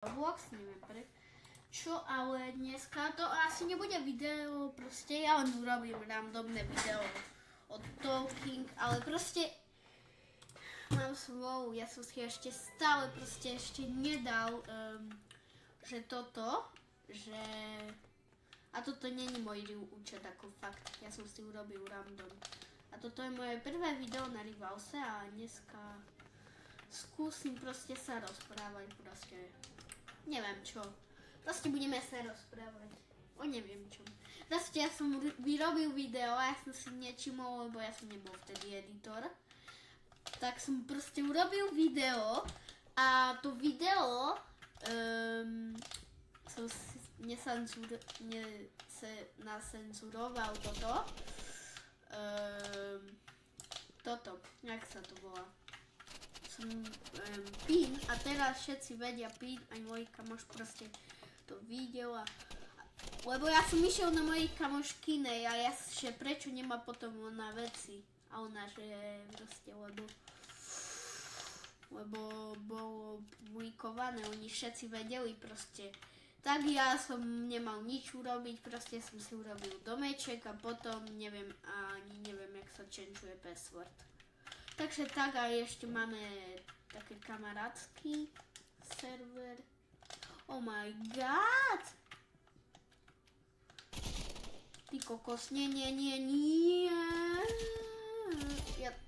Roblox, neviem prečo, ale dneska to asi nebude video, proste ja len urobím randomné video od Talking, ale proste mám smolu, ja som si ešte stále nedal, že toto, a toto není môj účet ako fakt, ja som si urobil random. A toto je moje prvé video na Rivalse a dneska skúsim proste sa rozprávať, proste neviem čo. Proste budeme sa rozprávať o neviem čo. Proste ja som vyrobil video a ja som si nečimol, lebo ja som nebol vtedy editor. Tak som proste urobil video a to video som nacenzuroval toto, jak sa to volá? PIN a teraz všetci vedia PIN, aj môj kamoš proste to videl lebo ja som išiel na mojej kamoškinej a ja, že prečo nemá potom ona veci a ona, že proste, lebo bolo publikované, oni všetci vedeli proste. Tak ja som nemal nič urobiť, proste som si urobil domeček a potom neviem, jak sa changeuje password. Takže tak a ešte máme také kamarátsky server. Oh my god! Ty kokos, nie.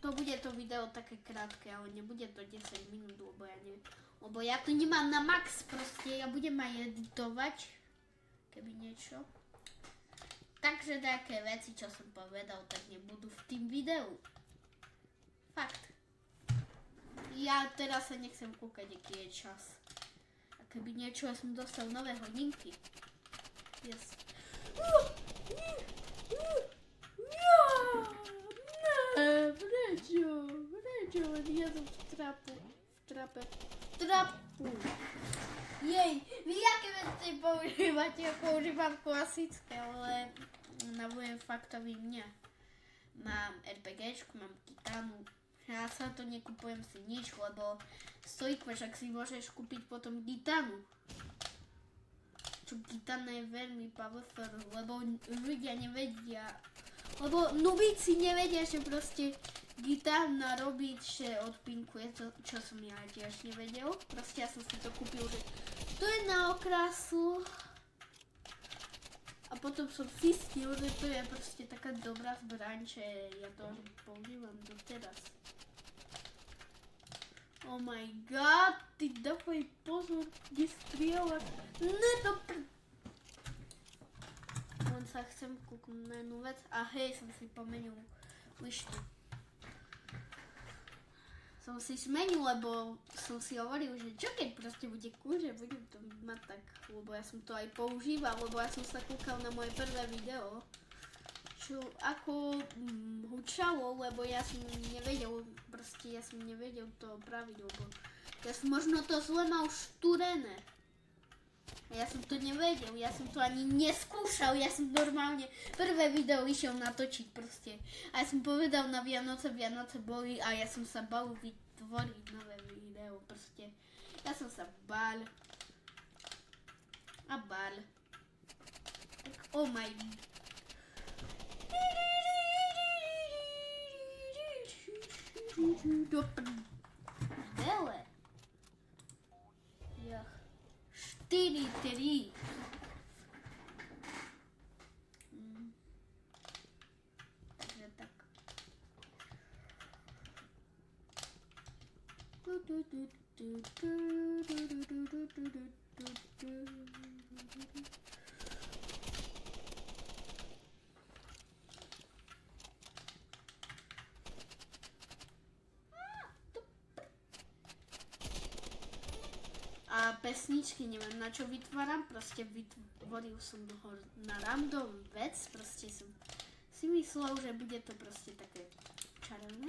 To bude to video také krátke, ale nebude to 10 minút, lebo ja neviem. Lebo ja to nemám na max, proste ja budem aj editovať, keby niečo. Takže také veci, čo som povedal, tak nebudú v tým videu. Fakt. Ja teraz sa nechcem kúkať, aký je čas. A keby niečo, ja som dostal nové hodinky. Yes. Prečo? Ja som v trape. Jej, vy aké veci používate? Ja používam klasické, ale na mojom faktovi mňa. Mám RPGčku, mám Kitanu. Ja sa to nekupujem si nič, lebo stojí však si môžeš kúpiť potom Kitanu. Čo Kitana je veľmi powerful, lebo ľudia nevedia, lebo nubíci nevedia, že proste Kitana robiť, že odpinkuje to, čo som ja tiež nevedel. Proste ja som si to kúpil, že to je na okrasu. A potom som zistil, že to je proste taká dobrá zbraň, že ja to používam doteraz. Oh my god, ty dávaj pozor, kde strieľaš. Len sa chcem kúknúť na jednu vec. A hej, som si pomenil lištu. Som si zmenil, lebo som si hovoril, že čo keď proste bude kúže, budem to mať tak, lebo ja som to aj používal, lebo ja som sa kúkal na moje prvé video, čo ako hučalo, lebo ja som nevedel to opraviť, lebo ja som možno to zle mal štúrené. A ja som to nevedel, ja som to ani neskúšal, ja som normálne prvé video išiel natočiť proste. A ja som povedal na Vianoce boli a ja som sa bal vytvoriť nové video proste. Ja som sa bál. Oh my god. Dele. Jach. 4-3. Takže tak. A pesničky, neviem na čo vytváram, proste vytvoril som ho na random vec, proste som si myslel, že bude to proste také čarovné.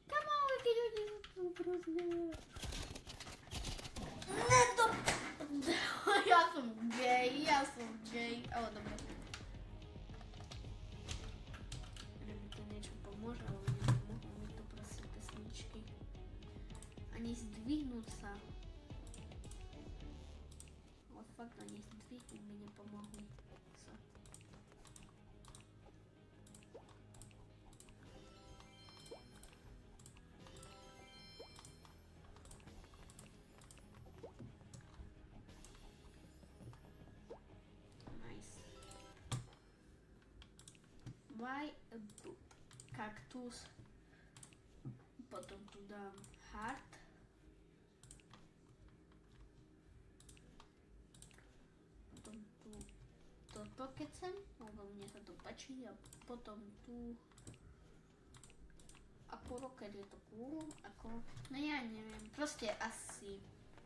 Come on, keď oni sú proste... Ja som gay, ale dobre. Že mi to niečo pomôže, ale nepomohlo mi to proste pesničky. Ani zdvihnúť sa. fakt ani zdvihy mi nepomohli. Nice. Why a kaktus. Potom tu dám heart. Potom tu toto keď sem, lebo mne sa to páči. A potom tu ako rocket je to cool, ako, no ja neviem, proste asi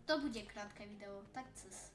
to bude krátke video, tak cez